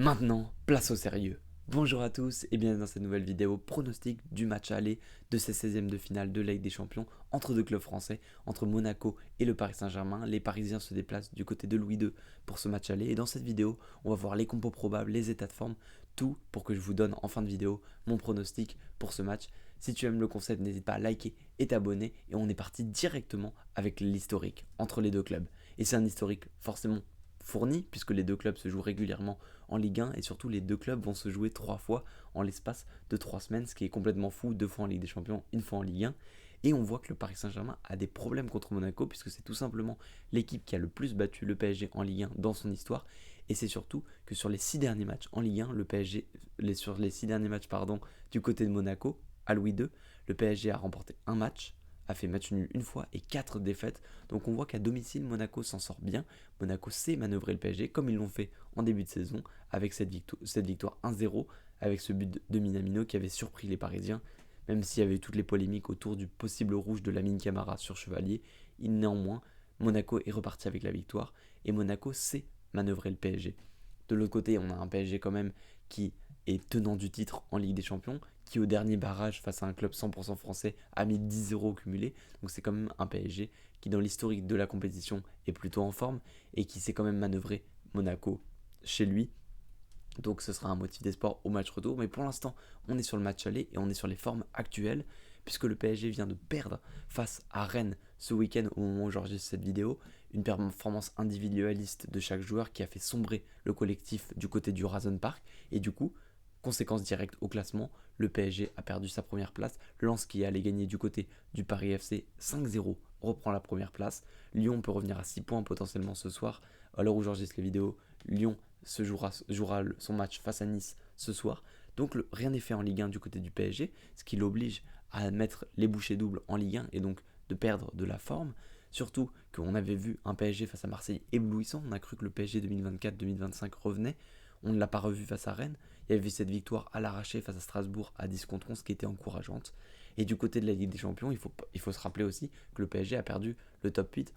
Maintenant, place au sérieux. Bonjour à tous et bienvenue dans cette nouvelle vidéo pronostic du match aller de ces 16e de finale de la Ligue des Champions entre deux clubs français, entre Monaco et le Paris Saint-Germain. Les Parisiens se déplacent du côté de Louis II pour ce match aller et dans cette vidéo, on va voir les compos probables, les états de forme, tout pour que je vous donne en fin de vidéo mon pronostic pour ce match. Si tu aimes le concept, n'hésite pas à liker et t'abonner et on est parti directement avec l'historique entre les deux clubs. Et c'est un historique forcément fourni puisque les deux clubs se jouent régulièrement en Ligue 1 et surtout les deux clubs vont se jouer 3 fois en l'espace de 3 semaines, ce qui est complètement fou, 2 fois en Ligue des Champions, une fois en Ligue 1. Et on voit que le Paris Saint-Germain a des problèmes contre Monaco puisque c'est tout simplement l'équipe qui a le plus battu le PSG en Ligue 1 dans son histoire. Et c'est surtout que sur les 6 derniers matchs en Ligue 1, le PSG, sur les 6 derniers matchs du côté de Monaco, à Louis II, le PSG a remporté un match, a fait match nul une fois et 4 défaites. Donc on voit qu'à domicile, Monaco s'en sort bien. Monaco sait manœuvrer le PSG comme ils l'ont fait en début de saison avec cette victoire 1-0, avec ce but de Minamino qui avait surpris les Parisiens. Même s'il y avait eu toutes les polémiques autour du possible rouge de Lamine Camara sur Chevalier, néanmoins, Monaco est reparti avec la victoire et Monaco sait manœuvrer le PSG. De l'autre côté, on a un PSG quand même qui est tenant du titre en Ligue des Champions, qui au dernier barrage face à un club 100% français a mis 10-0 cumulé. Donc c'est quand même un PSG qui dans l'historique de la compétition est plutôt en forme et qui sait quand même manœuvrer Monaco chez lui. Donc ce sera un motif d'espoir au match retour. Mais pour l'instant, on est sur le match aller et on est sur les formes actuelles, puisque le PSG vient de perdre face à Rennes ce week-end au moment où j'enregistre cette vidéo. Une performance individualiste de chaque joueur qui a fait sombrer le collectif du côté du Horizon Park. Et du coup, conséquence directe au classement, le PSG a perdu sa première place. Lens qui allait gagner du côté du Paris FC 5-0 reprend la première place. Lyon peut revenir à 6 points potentiellement ce soir. À l'heure où j'enregistre les vidéos, Lyon jouera son match face à Nice ce soir. Donc rien n'est fait en Ligue 1 du côté du PSG, ce qui l'oblige à mettre les bouchées doubles en Ligue 1 et donc de perdre de la forme. Surtout qu'on avait vu un PSG face à Marseille éblouissant, on a cru que le PSG 2024-2025 revenait, on ne l'a pas revu face à Rennes. Il y avait cette victoire à l'arraché face à Strasbourg à 10-11 qui était encourageante. Et du côté de la Ligue des Champions, il faut se rappeler aussi que le PSG a perdu le top 8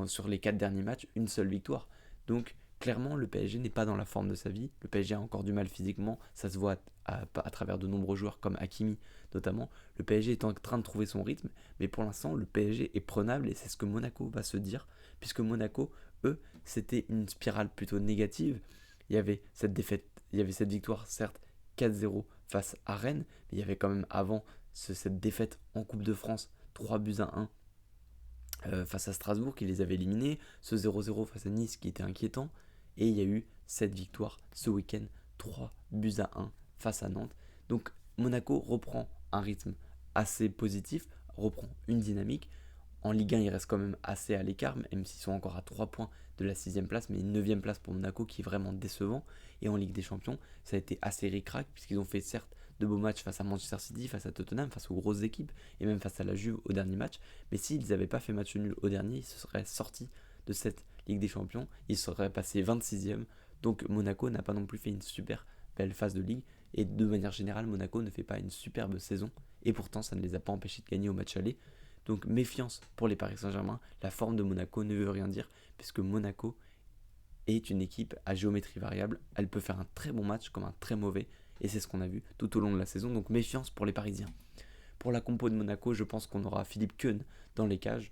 sur les 4 derniers matchs, une seule victoire. Donc clairement, le PSG n'est pas dans la forme de sa vie. Le PSG a encore du mal physiquement. Ça se voit à travers de nombreux joueurs comme Hakimi notamment. Le PSG est en train de trouver son rythme. Mais pour l'instant, le PSG est prenable et c'est ce que Monaco va se dire. Puisque Monaco, eux, c'était une spirale plutôt négative. Il y avait cette défaite, il y avait cette victoire, certes, 4-0 face à Rennes. Mais il y avait quand même avant cette défaite en Coupe de France, 3-1 face à Strasbourg qui les avait éliminés. Ce 0-0 face à Nice qui était inquiétant. Et il y a eu cette victoire ce week-end, 3-1 face à Nantes. Donc Monaco reprend un rythme assez positif, reprend une dynamique. En Ligue 1, il reste quand même assez à l'écart, même s'ils sont encore à 3 points de la 6ème place, mais une 9ème place pour Monaco qui est vraiment décevant. Et en Ligue des Champions, ça a été assez ric-rac, puisqu'ils ont fait certes de beaux matchs face à Manchester City, face à Tottenham, face aux grosses équipes, et même face à la Juve au dernier match. Mais s'ils n'avaient pas fait match nul au dernier, ils se seraient sortis de cette Ligue des Champions, ils seraient passés 26e. Donc Monaco n'a pas non plus fait une super belle phase de Ligue, et de manière générale, Monaco ne fait pas une superbe saison, et pourtant ça ne les a pas empêchés de gagner au match aller. Donc méfiance pour les Paris Saint-Germain, la forme de Monaco ne veut rien dire, puisque Monaco est une équipe à géométrie variable, elle peut faire un très bon match comme un très mauvais, et c'est ce qu'on a vu tout au long de la saison, donc méfiance pour les Parisiens. Pour la compo de Monaco, je pense qu'on aura Philippe Keun dans les cages,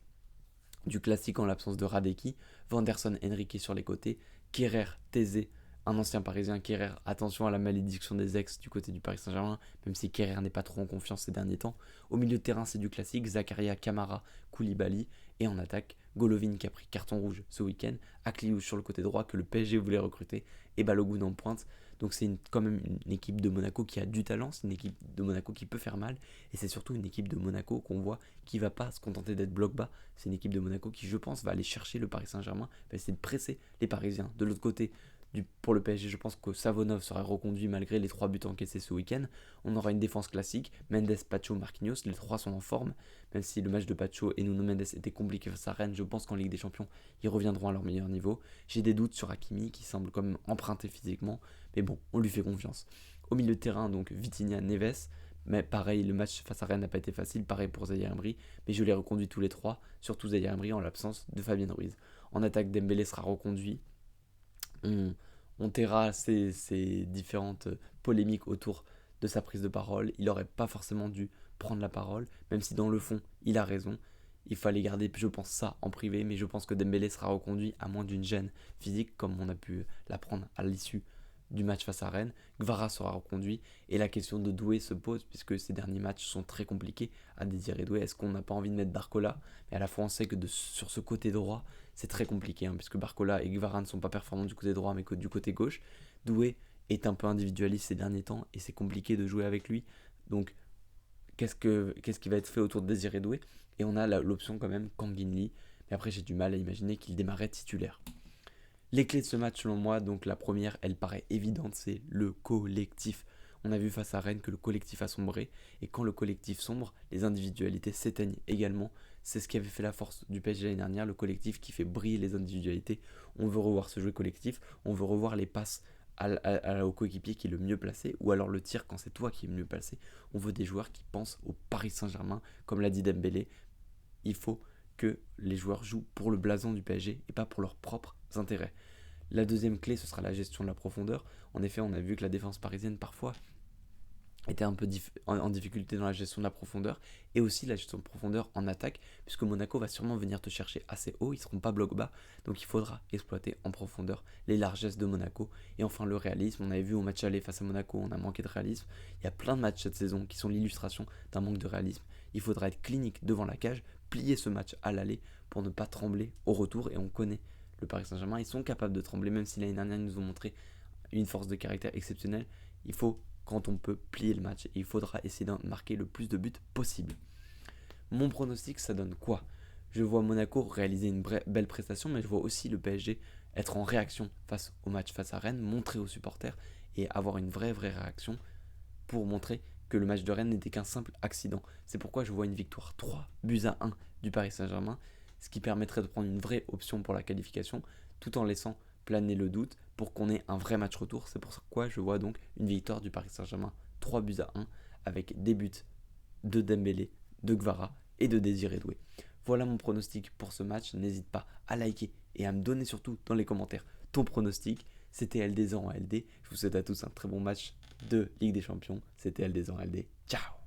du classique en l'absence de Radeki, Vanderson Henrique sur les côtés, Kerrer, Thésée, un ancien parisien. Kerrer, attention à la malédiction des ex du côté du Paris Saint-Germain, même si Kerrer n'est pas trop en confiance ces derniers temps. Au milieu de terrain, c'est du classique, Zakaria, Kamara, Koulibaly, et en attaque, Golovin qui a pris carton rouge ce week-end, Akliou sur le côté droit que le PSG voulait recruter, et Balogun en pointe. Donc c'est quand même une équipe de Monaco qui a du talent, c'est une équipe de Monaco qui peut faire mal, et c'est surtout une équipe de Monaco qu'on voit qui va pas se contenter d'être bloc bas. C'est une équipe de Monaco qui, je pense, va aller chercher le Paris Saint-Germain, va essayer de presser les Parisiens. De l'autre côté, pour le PSG, je pense que Savonov sera reconduit malgré les 3 buts encaissés ce week-end. On aura une défense classique, Mendes, Pacho, Marquinhos, les 3 sont en forme, même si le match de Pacho et Nuno Mendes était compliqué face à Rennes, je pense qu'en Ligue des Champions, ils reviendront à leur meilleur niveau. J'ai des doutes sur Hakimi, qui semble quand même emprunté physiquement, mais bon, on lui fait confiance. Au milieu de terrain, donc Vitinha, Neves, mais pareil, le match face à Rennes n'a pas été facile, pareil pour Zaire Emery, mais je les reconduis tous les 3, surtout Zaire Emery en l'absence de Fabien Ruiz. En attaque, Dembélé sera reconduit. On, On taira ces différentes polémiques autour de sa prise de parole. Il n'aurait pas forcément dû prendre la parole, même si dans le fond, il a raison. Il fallait garder, je pense, ça en privé, mais je pense que Dembélé sera reconduit à moins d'une gêne physique, comme on a pu l'apprendre à l'issue du match face à Rennes. Gvara sera reconduit, et la question de Doué se pose, puisque ces derniers matchs sont très compliqués à Désiré Doué. Est-ce qu'on n'a pas envie de mettre Barcola? Mais à la fois, on sait que sur ce côté droit, c'est très compliqué, puisque Barcola et Gvara ne sont pas performants du côté droit, mais que du côté gauche. Doué est un peu individualiste ces derniers temps, et c'est compliqué de jouer avec lui. Donc, qu'est-ce qui va être fait autour de Désiré Doué? Et on a l'option quand même Kang-in Lee, mais après j'ai du mal à imaginer qu'il démarrait titulaire. Les clés de ce match selon moi, donc la première, elle paraît évidente, c'est le collectif. On a vu face à Rennes que le collectif a sombré, et quand le collectif sombre, les individualités s'éteignent également. C'est ce qui avait fait la force du PSG l'année dernière, le collectif qui fait briller les individualités. On veut revoir ce jeu collectif, on veut revoir les passes au coéquipier qui est le mieux placé, ou alors le tir quand c'est toi qui est le mieux placé. On veut des joueurs qui pensent au Paris Saint-Germain, comme l'a dit Dembélé. Il faut que les joueurs jouent pour le blason du PSG et pas pour leurs propres intérêts. La deuxième clé, ce sera la gestion de la profondeur. En effet, on a vu que la défense parisienne, parfois, était un peu en difficulté dans la gestion de la profondeur et aussi la gestion de profondeur en attaque, puisque Monaco va sûrement venir te chercher assez haut, ils ne seront pas bloc bas, donc il faudra exploiter en profondeur les largesses de Monaco. Et enfin le réalisme, on avait vu au match aller face à Monaco, on a manqué de réalisme. Il y a plein de matchs cette saison qui sont l'illustration d'un manque de réalisme. Il faudra être clinique devant la cage, plier ce match à l'aller pour ne pas trembler au retour, et on connaît le Paris Saint-Germain, ils sont capables de trembler, même si l'année dernière ils nous ont montré une force de caractère exceptionnelle. Il faut, quand on peut, plier le match, et il faudra essayer de marquer le plus de buts possible. Mon pronostic, ça donne quoi? Je vois Monaco réaliser une belle prestation, mais je vois aussi le PSG être en réaction face au match face à Rennes, montrer aux supporters et avoir une vraie réaction pour montrer que le match de Rennes n'était qu'un simple accident. C'est pourquoi je vois une victoire 3-1 du Paris Saint-Germain, ce qui permettrait de prendre une vraie option pour la qualification, tout en laissant planer le doute pour qu'on ait un vrai match retour. C'est pourquoi je vois donc une victoire du Paris Saint-Germain 3-1 avec des buts de Dembélé, de Gvara et de Désiré Doué. Voilà mon pronostic pour ce match. N'hésite pas à liker et à me donner surtout dans les commentaires ton pronostic. C'était LD0 en LD. Je vous souhaite à tous un très bon match de Ligue des Champions. C'était LD0 en LD. Ciao!